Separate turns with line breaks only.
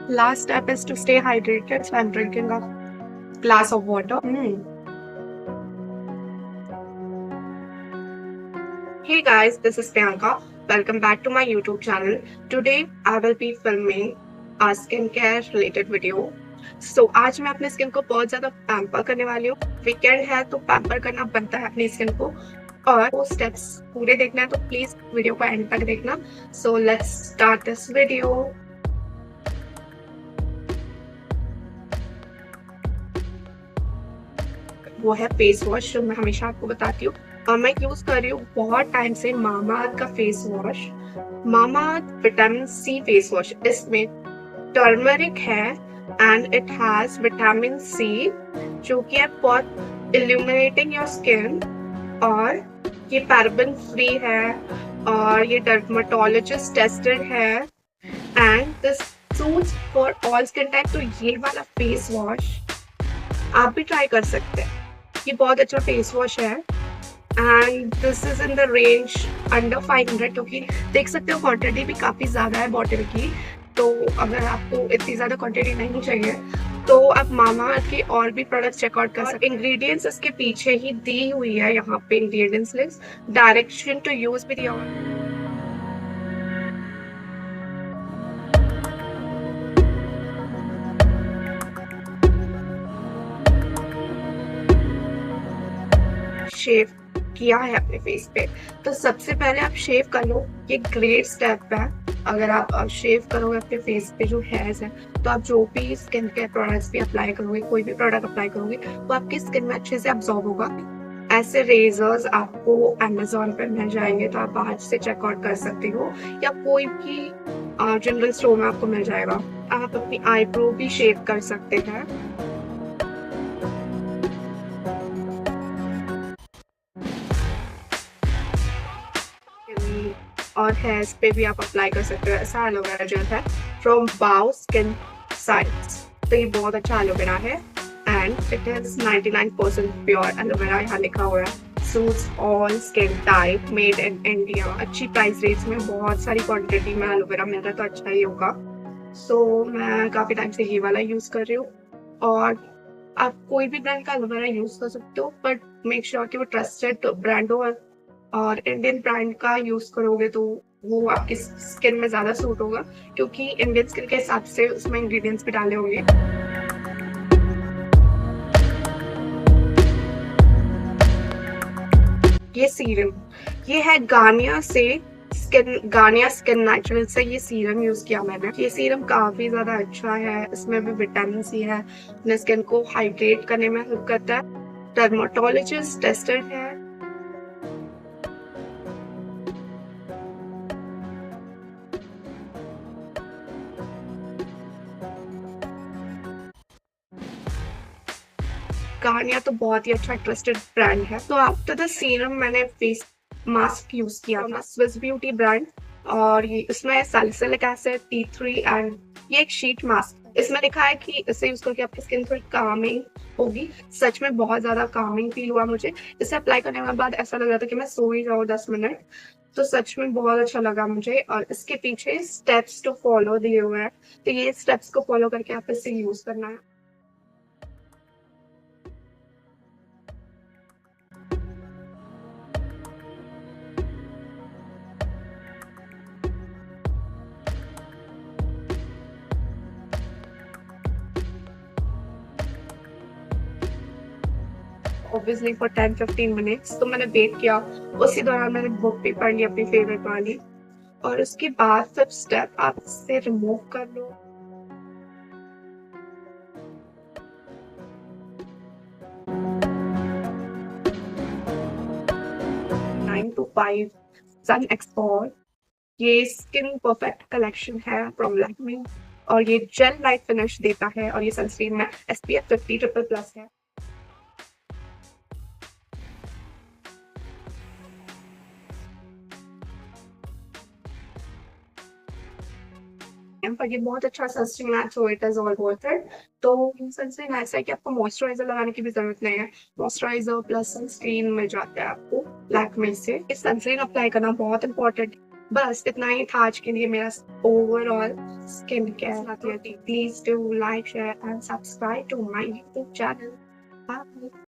Last step is to stay hydrated, so I'm drinking a glass of water. Hey guys, this is Priyanka. Welcome back to my YouTube channel. Today I will be filming a skincare related video. So आज मैं अपने skin को बहुत ज्यादा pamper करने वाली हूँ. Weekend है तो पैम्पर करना बनता है अपनी स्किन को, और वो स्टेप्स पूरे देखना है तो प्लीज वीडियो को एंड तक देखना. So let's start this video. वो है फेस वॉश जो मैं हमेशा आपको बताती हूँ, और मैं यूज कर रही हूँ बहुत टाइम से मामाअर्थ का face wash. Mamaearth vitamin C face wash. इसमें टर्मरिक है and it has vitamin C जो कि है बहुत इल्यूमिनेटिंग योर स्किन, और ये पैराबेन फ्री है और ये डर्मेटोलॉजिस्ट टेस्टेड है and this suits for all skin type. तो ये वाला फेस वॉश आप भी ट्राई कर सकते हैं. ये बहुत अच्छा फेस वॉश है and this is in the range under 500, क्योंकि देख सकते हो क्वांटिटी भी काफ़ी ज़्यादा है बॉटल की. तो अगर आपको इतनी ज़्यादा क्वांटिटी नहीं चाहिए तो आप मामाअर्थ के और भी प्रोडक्ट्स चेकआउट कर सकते हैं. इंग्रेडिएंट्स इसके पीछे ही दी हुई है यहाँ पे ingredients list. Direction to use भी दिया हुआ है. शेव किया है अपने फेस पे, तो सबसे पहले आप शेव कर लो. ये ग्रेट स्टेप है. अगर आप शेव करोगे अपने फेस पे जो हेयर्स है, तो आप जो भी स्किन केयर प्रोडक्ट्स भी अप्लाई करोगे, कोई भी प्रोडक्ट अप्लाई करोगे, वो आपकी स्किन में अच्छे से अब्सॉर्ब होगा. ऐसे रेजर्स आपको अमेजोन पे मिल जाएंगे, तो आप आज से चेकआउट कर सकते हो, या कोई भी जनरल स्टोर में आपको मिल जाएगा. आप अपनी आईब्रो भी शेव कर सकते हैं. और हेयर्स पे भी आप अप्लाई कर सकते हो. ऐसा एलोवेरा जेल है फ्रॉम बाओ स्किन साइंस. तो ये बहुत अच्छा एलोवेरा है and it is 99% pure aloe vera. यहाँ लिखा हुआ है suits all skin type, made in India. अच्छी प्राइस रेंज में बहुत सारी क्वांटिटी में एलोवेरा मिल रहा है, तो अच्छा ही होगा. सो मैं काफ़ी टाइम से ये वाला यूज़ कर रही हूँ. और आप कोई भी ब्रांड का एलोवेरा यूज़ कर सकते हो, बट मेक श्योर कि वो ट्रस्टेड ब्रांड हो, और इंडियन ब्रांड का यूज करोगे तो वो आपकी स्किन में ज्यादा सूट होगा, क्योंकि इंडियन स्किन के हिसाब से उसमें इंग्रेडिएंट्स भी डाले होंगे. ये सीरम, ये है गार्नियर स्किन नेचुरल से ये सीरम यूज किया मैंने. ये सीरम काफी ज्यादा अच्छा है. इसमें भी विटामिन सी है, अपने स्किन को हाइड्रेट करने में हेल्प करता है. डर्मेटोलॉजिस्ट टेस्टेड है. गार्नियर तो बहुत ही अच्छा ट्रस्टेड ब्रांड है. तो आफ्टर द सीरम मैंने फेस मास्क यूज किया था, स्विस ब्यूटी ब्रांड, और ये इसमें सैलिसिलिक एसिड, टी3 एंड ये एक शीट मास्क. इसमें लिखा है कि इसे यूज करके आपकी स्किन थोड़ी कामिंग होगी. सच में बहुत ज्यादा कामिंग फील हुआ मुझे. इसे अप्लाई करने के बाद ऐसा लग रहा था कि मैं सो ही जाऊँ 10 मिनट. तो सच में बहुत अच्छा लगा मुझे. और इसके पीछे स्टेप्स टू फॉलो दिए हुए हैं, तो ये स्टेप्स को फॉलो करके आप इसे यूज करना है. Obviously for 10-15 minutes. तो मैंने वेट किया. उसी दौरान मैंने बुक भी पढ़ ली अपनी फेवरेट वाली. और उसके बाद फिर स्टेप आप इससे रिमूव कर लो. 9 to 5 सन एक्सपोर्ट. ये स्किन परफेक्ट कलेक्शन है फ्रॉम लैक्मे, और ये जेल लाइट फिनिश देता है, और ये सनस्क्रीन में SPF 50++ है. पर ये बहुत अच्छा सनस्क्रीन है, so it is all worth it. तो सनस्क्रीन ऐसा है कि आपको मॉइस्चराइजर लगाने की भी जरूरत नहीं है. मॉइस्चराइजर प्लस सनस्क्रीन मिल जाता है आपको लैक्मे से. सनस्क्रीन अप्लाई करना बहुत इंपॉर्टेंट बस इतना ही था आज के लिए मेरा overall skin care. Please do like share and subscribe to my YouTube channel. Bye.